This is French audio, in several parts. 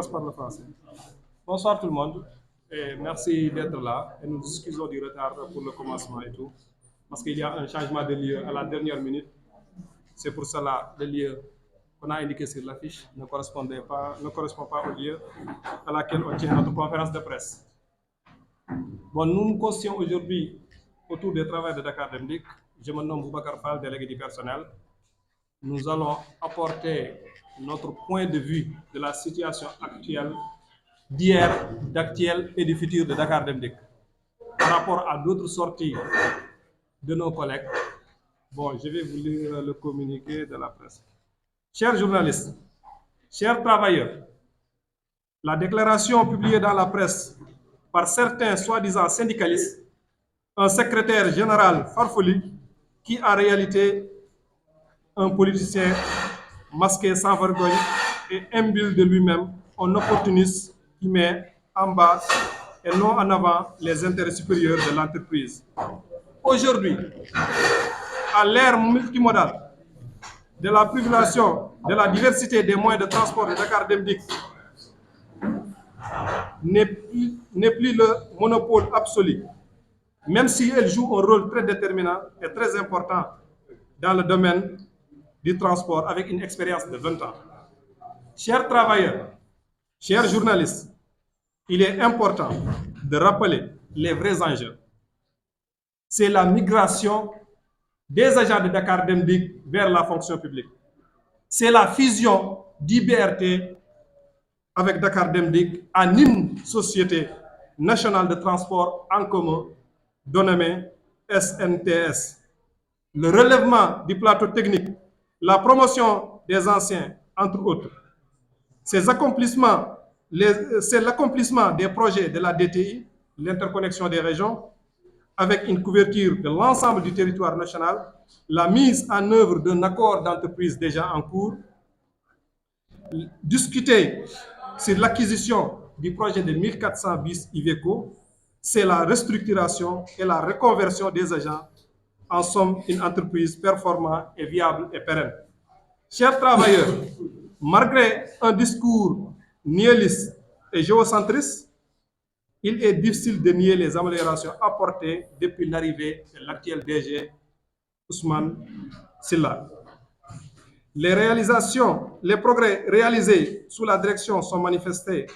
commence par le français. Bonsoir tout le monde et merci d'être là. Et nous nous excusons du retard pour le commencement et tout, parce qu'il y a un changement de lieu à la dernière minute. C'est pour cela le lieu qu'on a indiqué sur l'affiche ne correspond pas au lieu à laquelle on tient notre conférence de presse. Bon, nous nous constituons aujourd'hui autour du travail de Dakar Dem Dikk. Je me nomme Boubacar Fall, délégué du personnel. Nous allons apporter notre point de vue de la situation actuelle d'hier, d'actuel et du futur de Dakar Dem Dikk par rapport à d'autres sorties de nos collègues. Bon, je vais vous lire le communiqué de la presse. Chers journalistes, chers travailleurs, la déclaration publiée dans la presse par certains soi-disant syndicalistes, un secrétaire général farfelu qui en réalité un politicien masqué sans vergogne et imbule de lui-même, un opportuniste qui met en bas et non en avant les intérêts supérieurs de l'entreprise. Aujourd'hui, à l'ère multimodale de la population, de la diversité des moyens de transport de Dakar Dem Dikk n'est plus le monopole absolu, même si elle joue un rôle très déterminant et très important dans le domaine du transport avec une expérience de 20 ans. Chers travailleurs, chers journalistes, il est important de rappeler les vrais enjeux. C'est la migration des agents de Dakar Dem Dikk vers la fonction publique. C'est la fusion d'IBRT avec Dakar Dem Dikk en une société nationale de transport en commun dénommée SNTS. Le relèvement du plateau technique, la promotion des anciens, entre autres. C'est l'accomplissement des projets de la DTI, l'interconnexion des régions, avec une couverture de l'ensemble du territoire national, la mise en œuvre d'un accord d'entreprise déjà en cours, discuter sur l'acquisition du projet de 1400 bis Iveco, c'est la restructuration et la reconversion des agents, en somme une entreprise performante et viable et pérenne. Chers travailleurs, malgré un discours nihiliste et géocentriste, il est difficile de nier les améliorations apportées depuis l'arrivée de l'actuel DG Ousmane Sylla. Les progrès réalisés sous la direction sont manifestés,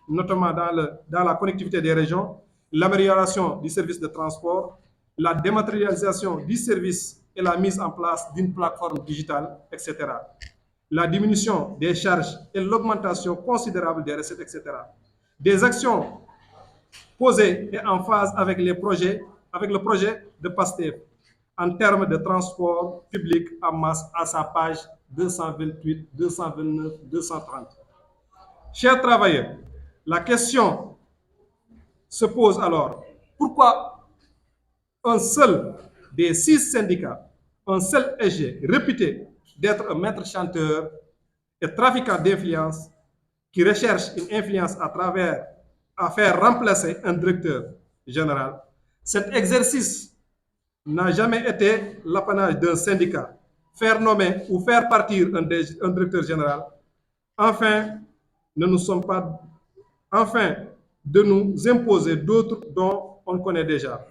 notamment dans la connectivité des régions, l'amélioration du service de transport, la dématérialisation du service et la mise en place d'une plateforme digitale, etc. La diminution des charges et l'augmentation considérable des recettes, etc. Des actions posées et en phase avec le projet de PASTEF en termes de transport public en masse à sa page 228, 229, 230. Chers travailleurs, la question se pose alors, pourquoi un seul des 6 syndicats, un seul EG réputé d'être un maître chanteur et trafiquant d'influence qui recherche une influence à faire remplacer un directeur général. Cet exercice n'a jamais été l'apanage d'un syndicat. Faire nommer ou faire partir un directeur général, enfin de nous imposer d'autres dont on connaît déjà.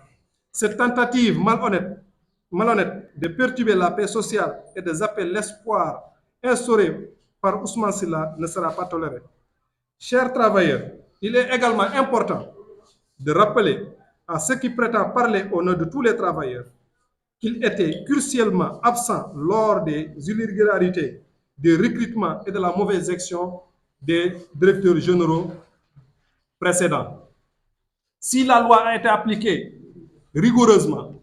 Cette tentative malhonnête de perturber la paix sociale et de zapper l'espoir instauré par Ousmane Sylla ne sera pas tolérée. Chers travailleurs, il est également important de rappeler à ceux qui prétendent parler au nom de tous les travailleurs qu'il était crucialement absent lors des irrégularités, des recrutements et de la mauvaise gestion des directeurs généraux précédents. Si la loi a été appliquée rigoureusement,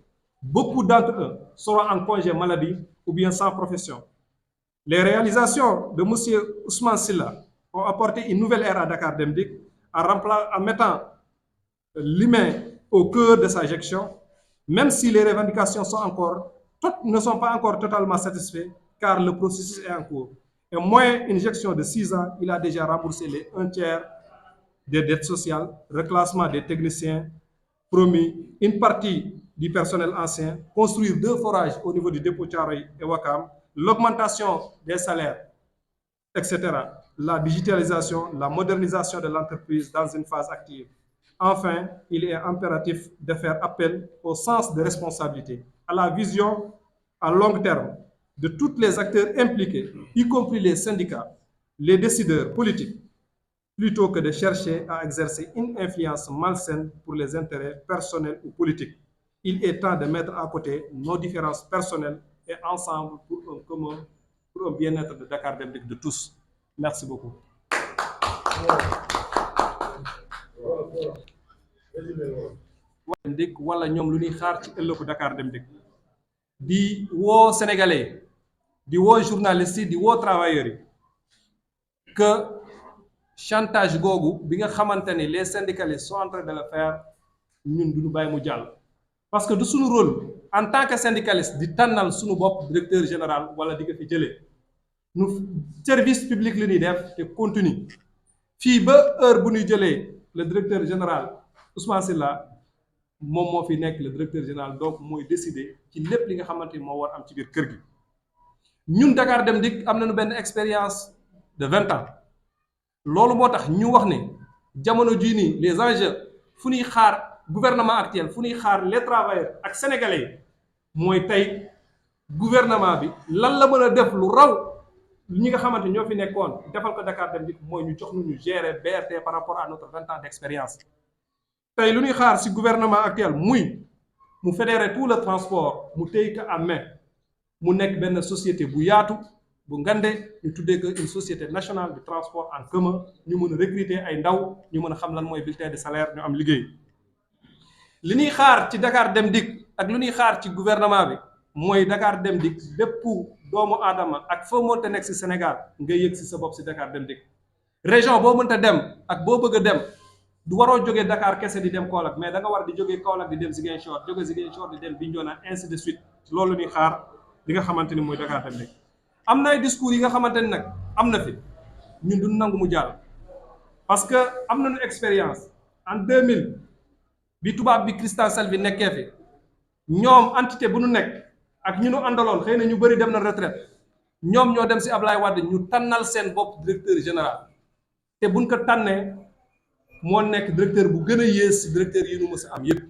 beaucoup d'entre eux seront en congé maladie ou bien sans profession. Les réalisations de M. Ousmane Sylla ont apporté une nouvelle ère à Dakar Dem Dikk en mettant l'humain au cœur de sa gestion, même si les revendications ne sont pas encore totalement satisfaites, car le processus est en cours. Et moins une gestion de 6 ans, il a déjà remboursé les 1/3 des dettes sociales, reclassement des techniciens promis, une partie du personnel ancien, construire 2 forages au niveau du dépôt Thiaroye et Ouakam, l'augmentation des salaires, etc. la digitalisation, la modernisation de l'entreprise dans une phase active. Enfin, il est impératif de faire appel au sens de responsabilité, à la vision à long terme de tous les acteurs impliqués, y compris les syndicats, les décideurs politiques, plutôt que de chercher à exercer une influence malsaine pour les intérêts personnels ou politiques. Il est temps de mettre à côté nos différences personnelles et ensemble pour un bien-être de Dakar Dem Dikk de tous. Merci beaucoup. Dem Dikk wala ñoom lu ñuy xaar ci ëllëgu Dakar Dem Dikk di woo sénégalais di woo journalistes yi di woo travailleurs yi que chantage googu bi nga xamante ni les syndicalistes sont en train de le faire ñun du ñu bàyyi mu jàll. parce que du suñu rôle en tant que syndicaliste di tànnal suñu bopp directeur général wala di ko fi jëlee nu service public li ñuy def te continue fii ba heure bu ñuy jëlee le directeur général Ousmane Sylla moom moo fi nekk le directeur général donc mooy décider ci lépp li nga xamante ni moo war am ci biir kër gi. ñun Dakar Dem Dikk am nañu benn expérience de 20 ans loolu moo tax ñu wax ne jamono jii nii les enjeux fu ñuy xaar gouvernement actuel fu ñuy xaar les travailleurs ak sénégalais yi mooy tey gouvernement bi lan la mën a def lu raw ñi nga xamante ñoo fi nekkoon defal ko Dakar Dem Dikk mooy ñu jox ñu gérer BRT par rapport à notre 20 ans d'expérience. tey lu ñuy xaar ci gouvernement actuel muy mu fédérer tout le transport mu téy ko en main mu nekk benn société bu yaatu bu ngande ñu tuddee ko une société nationale de transport en commun ñu mën a recruter ay ndaw ñu mën a xam lan mooy bulletin de salaire ñu am liggéey. li ñuy xaar ci Dakar Dem Dikk ak lu ñuy xaar ci gouvernement bi mooy Dakar Dem Dikk bépp doomu aadama ak foo mënta nekk ci Sénégal nga yëg ci sa bopp ci Dakar Dem Dikk. région boo mënta dem ak boo bëgg a dem du waroo jógee Dakar kese di dem Kaolack mais da nga war di jógee Kaolack di dem Ziguinchor jóge Ziguinchor di dem Bignona ainsi de suite loolu ñuy xaar li nga xamante ni mooy Dakar Dem Dikk. am na ay discours yi nga xamante ni nag am na fi ñun du nangu mu jàll parce que am nañu expérience en 2000 bi tubaab bi Christian Salvi nekkee fi ñoom entité bu nu nekk ak ñu nu àndaloon xëy na ñu bëri dem na retraite ñoom ñoo dem ci Ablaye Wade ñu tànnal seen bopp directeur général te buñ ko tànnee moo nekk directeur bu gën a yées ci directeur yi nu mës a am yépp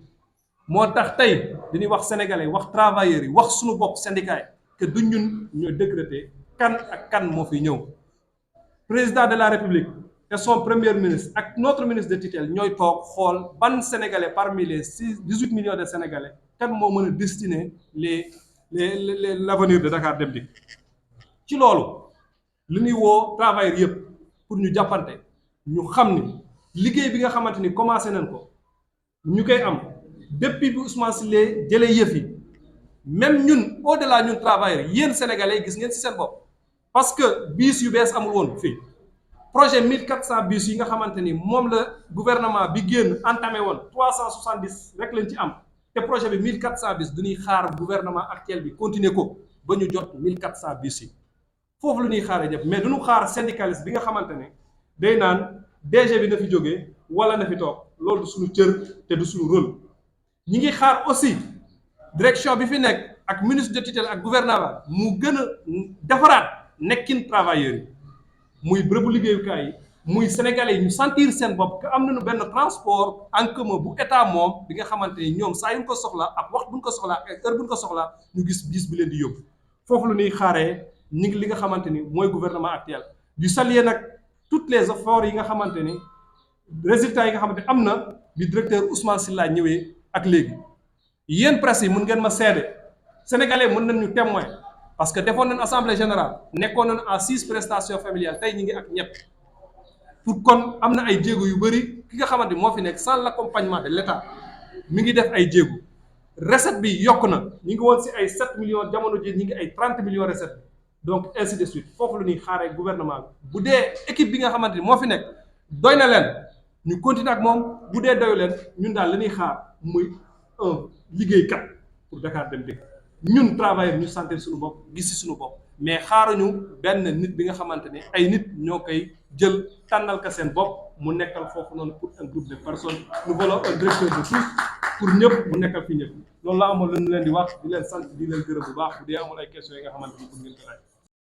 moo tax tey dañuy wax sénégalais wax travailleurs yi wax suñu bopp syndicat yi que du ñun ñoo décréter kan ak kan moo fi ñëw président de la république et son premier ministre ak notre ministre de tutelle ñooy toog xool ban sénégalais parmi les 18 millions de sénégalais kan moo mën a destiner l'avenir de Dakar Dem Dikk. ci loolu li ñuy woo travailleurs yëpp pour ñu jàppante ñu xam ni liggéey bi nga xamante ni commencé nañ ko ñu koy am depuis bi Ousmane Sylla jëlee yëf yi même ñun au delà ñun travailleurs yéen sénégalais gis ngeen ci seen bopp parce que bus yu bees amul woon fii projet 1400 bus yi nga xamante ni moom la gouvernement bi génn entamé woon 370 rek lañ ci am te projet bi 1400 bus du ñuy xaar gouvernement actuel bi continuer ko ba ñu jot 1400 bus yi foofu lu ñuy xaaree ñëpp mais du ñu xaar syndicaliste bi nga xamante ne day naan DG bi na fi jógee wala na fi toog loolu du suñu cër te du suñu rôle. ñi ngi xaar aussi direction bi fi nekk ak ministre de tutelle ak gouvernement mu gën a defaraat nekkin travailleurs yi muy bërëbu liggéeyukaay yi muy sénégalais yi ñu sentir seen bopp que am nañu benn transport en commun bu état moom bi nga xamante ni ñoom saa yu ñu ko soxla ak waxtu bu ñu ko soxlaa ak heure bu ñu ko soxlaa ñu gis bi leen di yóbbu foofu lu ñuy xaaree ñi ngi li nga xamante ni mooy gouvernement actuel du saluer nag toutes les efforts yi nga xamante ni résultats yi nga xamante am na bi directeur Ousmane Sylla ñëwee ak léegi yéen presse yi mën ngeen ma seede sénégalais mën nañ ñu témoin parce que defoon nañ assemblée générale nekkoon nañ à 6 prestations familiales tey ñi ngi ak ñett pour kon am na ay jéego yu bëri ki nga xamante moo fi nekk sans l'accompagnement de l'État mi ngi def ay jéego recette bi yokk na ñi ngi woon ci ay 7 millions jamono ji ñi ngi ay 30 millions recette bi donc ainsi de suite foofu lu ñuy xaaree gouvernement bi bu dee équipe bi nga xamante ni moo fi nekk doy na leen ñu continuer ak moom bu dee doyu leen ñun daal li ñuy xaar muy un liggéeykat pour Dakar Dem Dikk ñun travailleurs ñu sentir suñu bopp gis ci suñu bopp mais xaaruñu benn nit bi nga xamante ne ay nit ñoo koy jël tànnal ka seen bopp mu nekkal foofu noonu pour un groupe de personnes nous voulons un directeur de tous pour ñëpp mu nekkal fi ñëpp loolu la amoon lu ñu leen di wax di leen sant di leen gërëm bu baax bu dee amul ay questions yi nga xamante ni pour ngeen ko laaj